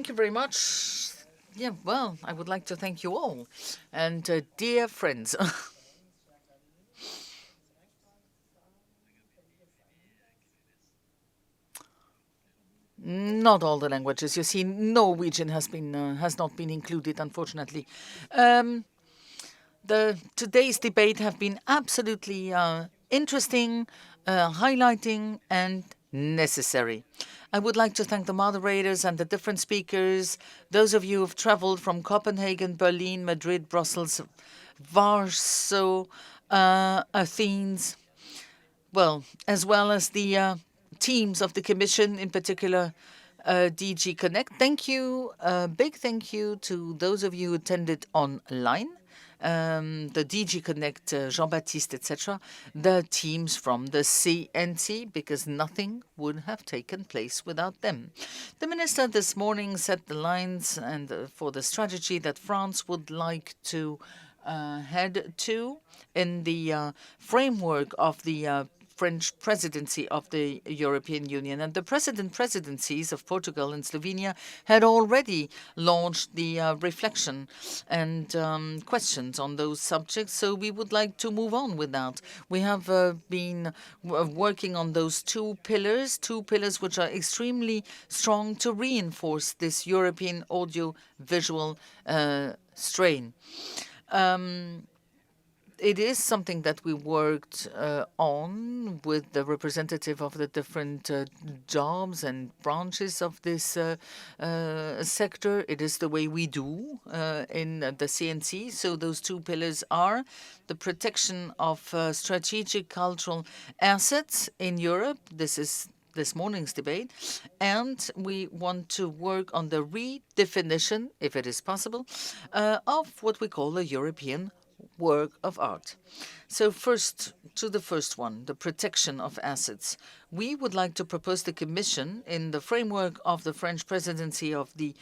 Thank you very much. Yeah, well, I would like to thank you all. And dear friends, not all the languages. You see, Norwegian has not been included, unfortunately. Um, the today's debate have been absolutely interesting, highlighting, and necessary. I would like to thank the moderators and the different speakers, those of you who've traveled from Copenhagen, Berlin, Madrid, Brussels, Warsaw, Athens, well, as well as the teams of the Commission, in particular DG Connect. Thank you, big thank you to those of you who attended online, the DG Connect, Jean-Baptiste, etc., the teams from the CNC, because nothing would have taken place without them. The minister this morning set the lines and for the strategy that France would like to head to in the framework of the French presidency of the European Union. And the presidencies of Portugal and Slovenia had already launched the reflection and questions on those subjects. So we would like to move on with that. We have been working on those two pillars which are extremely strong to reinforce this European audio-visual strain. It is something that we worked on with the representative of the different jobs and branches of this sector. It is the way we do in the CNC. So those two pillars are the protection of strategic cultural assets in Europe. This is this morning's debate, and we want to work on the redefinition, if it is possible, of what we call a European work of art. So first, to the first one, the protection of assets. We would like to propose the Commission in the framework of the French presidency of the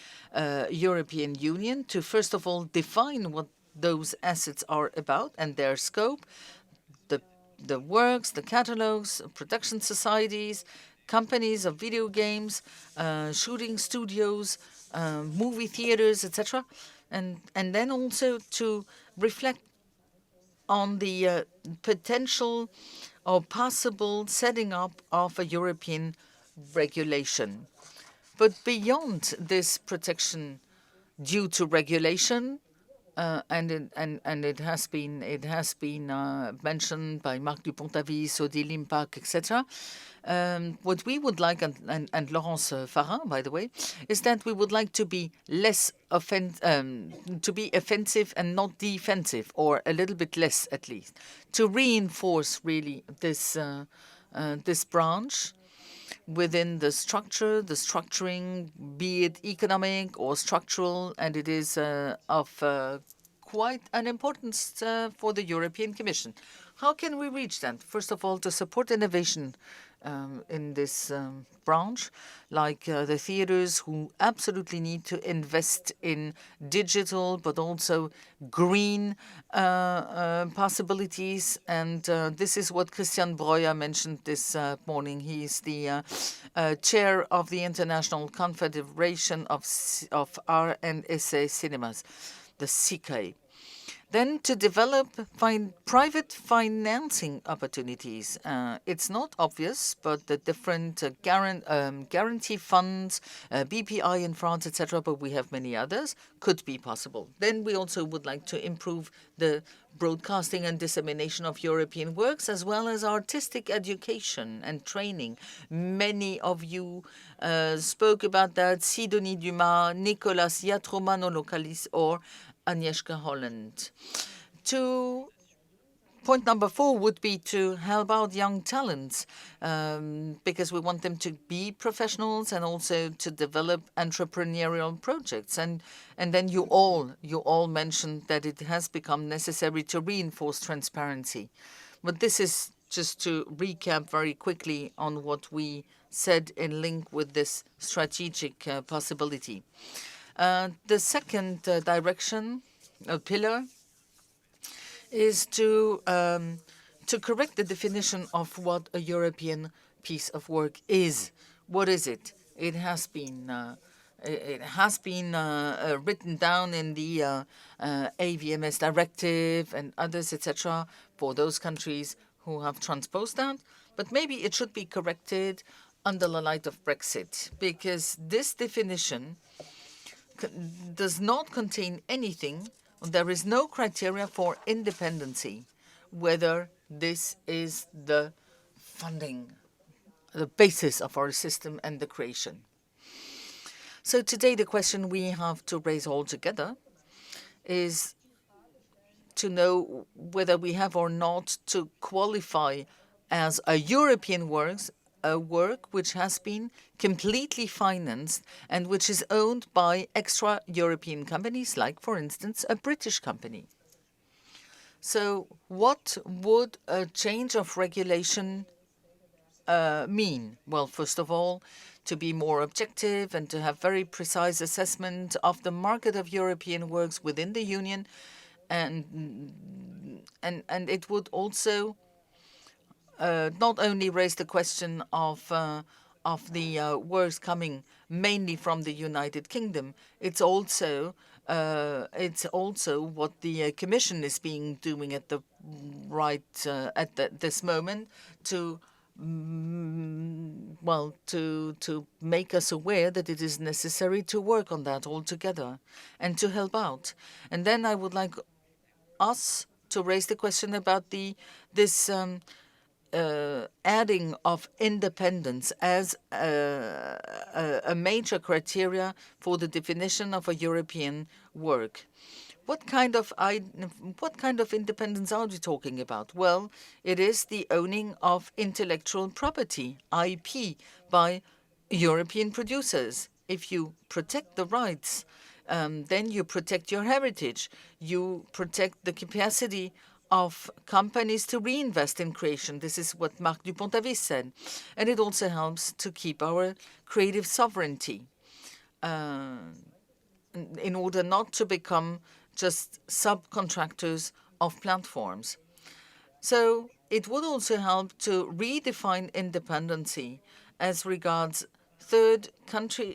European Union to first of all define what those assets are about and their scope, the works, the catalogs, production societies, companies of video games, shooting studios, movie theaters, etc. And then also to reflect on the potential or possible setting up of a European regulation. But beyond this protection due to regulation, and it has been mentioned by Marc Dupont-Avis, Odile Limpac, etc. What we would like, and Laurence Farin, by the way, is that we would like to be less to be offensive and not defensive, or a little bit less at least, to reinforce really this this branch within the structure, the structuring, be it economic or structural, and it is of quite an importance for the European Commission. How can we reach that? First of all, to support innovation in this branch, like the theaters who absolutely need to invest in digital but also green possibilities. And this is what Christian Breuer mentioned this morning. He is the chair of the International Confederation of RNSA Cinemas, the CICA. Then to develop private financing opportunities. It's not obvious, but the different guarantee funds, BPI in France, etc., but we have many others, could be possible. Then we also would like to improve the broadcasting and dissemination of European works, as well as artistic education and training. Many of you spoke about that, Sidonie Dumas, Nicolas Yatromanolo-Kalis, or Agnieszka Holland. Point number 4 would be to help out young talents because we want them to be professionals and also to develop entrepreneurial projects. And then you all mentioned that it has become necessary to reinforce transparency. But this is just to recap very quickly on what we said in link with this strategic possibility. The second direction, pillar, is to correct the definition of what a European piece of work is. What is it? It has been It has been written down in the AVMS directive and others, etc., for those countries who have transposed that. But maybe it should be corrected under the light of Brexit, because this definition does not contain anything. There is no criteria for independency, whether this is the funding, the basis of our system and the creation. So today the question we have to raise all together is to know whether we have or not to qualify as a European works, a work which has been completely financed and which is owned by extra-European companies, like, for instance, a British company. So what would a change of regulation mean? Well, first of all, to be more objective and to have very precise assessment of the market of European works within the Union, and it would also not only raise the question of the works coming mainly from the United Kingdom. It's also what the Commission is being doing at the this moment to to make us aware that it is necessary to work on that all together and to help out. And then I would like us to raise the question about this adding of independence as a major criteria for the definition of a European work. What kind of independence are we talking about? Well, it is the owning of intellectual property, IP, by European producers. If you protect the rights, then you protect your heritage. You protect the capacity of companies to reinvest in creation. This is what Marc Dupont-Avis said. And it also helps to keep our creative sovereignty in order not to become just subcontractors of platforms. So it would also help to redefine independency as regards third-party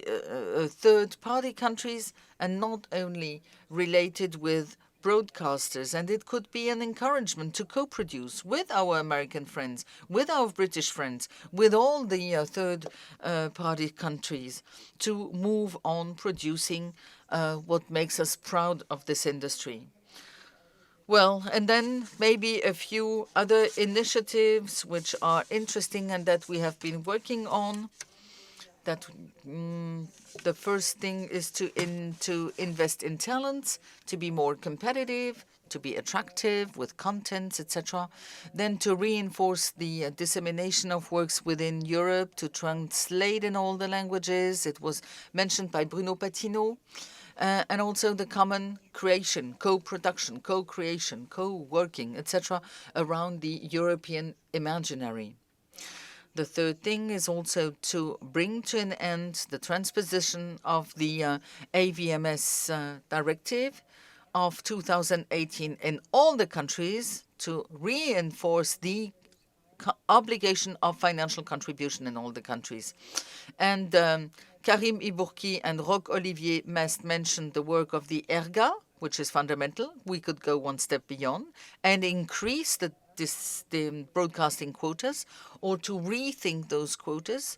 countries and not only related with broadcasters. And it could be an encouragement to co-produce with our American friends, with our British friends, with all the third-party countries to move on producing what makes us proud of this industry. Well, and then maybe a few other initiatives which are interesting and that we have been working on. That the first thing is to invest in talents, to be more competitive, to be attractive with contents, etc. Then to reinforce the dissemination of works within Europe, to translate in all the languages. It was mentioned by Bruno Patino. And also the common creation, co-production, co-creation, co-working, etc., around the European imaginary. The third thing is also to bring to an end the transposition of the AVMS directive of 2018 in all the countries to reinforce the obligation of financial contribution in all the countries. And Karim Ibourki and Roch Olivier Mest mentioned the work of the ERGA, which is fundamental. We could go one step beyond and increase the broadcasting quotas, or to rethink those quotas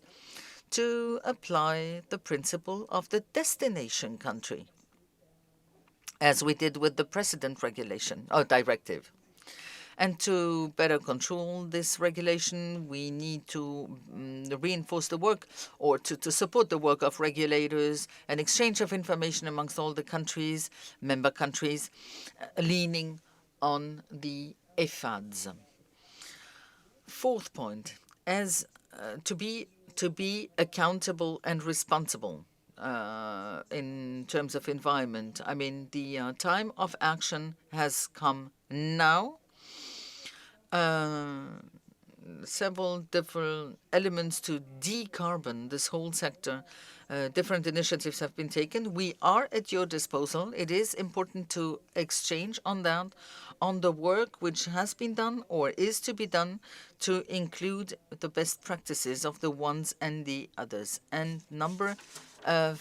to apply the principle of the destination country, as we did with the precedent regulation or directive. And to better control this regulation, we need to reinforce the work or to support the work of regulators, an exchange of information amongst all the countries, member countries, leaning on the EFADs. Fourth point, as to be accountable and responsible in terms of environment. I mean, the time of action has come now. Several different elements to decarbon this whole sector. Different initiatives have been taken. We are at your disposal. It is important to exchange on that, on the work which has been done or is to be done to include the best practices of the ones and the others. And number 5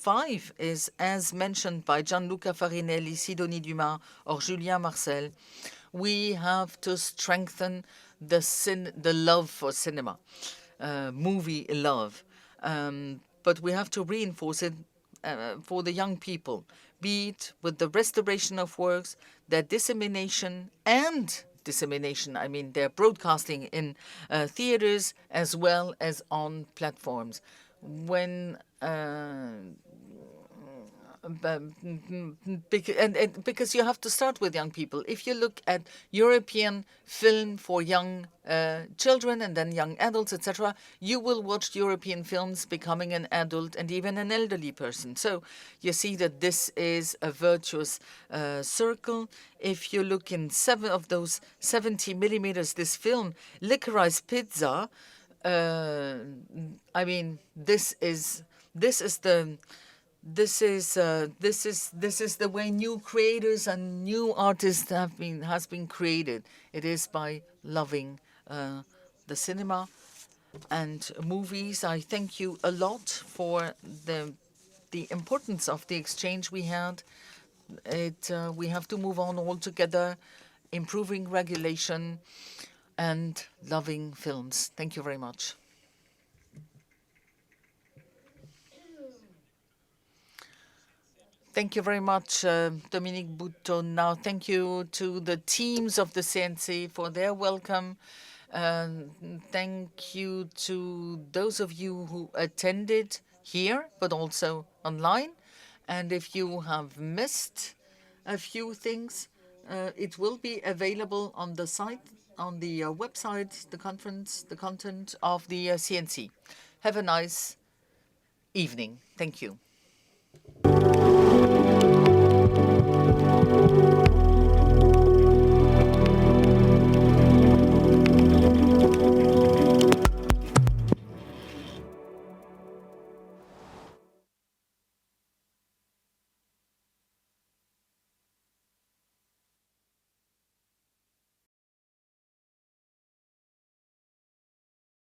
5 is, as mentioned by Gianluca Farinelli, Sidonie Dumas, or Julien Marcel, we have to strengthen the love for cinema, movie love. But we have to reinforce it for the young people, be it with the restoration of works, their dissemination and dissemination, I mean their broadcasting in theaters as well as on platforms. When because you have to start with young people. If you look at European film for young children and then young adults, etc., you will watch European films becoming an adult and even an elderly person. So you see that this is a virtuous circle. If you look in 7 of those 70 millimeters, this film, Licorice Pizza, I mean, this is the way new creators and new artists has been created. It is by loving the cinema and movies. I thank you a lot for the importance of the exchange we had. We have to move on all together, improving regulation and loving films. Thank you very much. Thank you very much, Dominique Boutonnat. Thank you to the teams of the CNC for their welcome. Thank you to those of you who attended here, but also online. And if you have missed a few things, it will be available on the site, on the website, the conference, the content of the CNC. Have a nice evening. Thank you.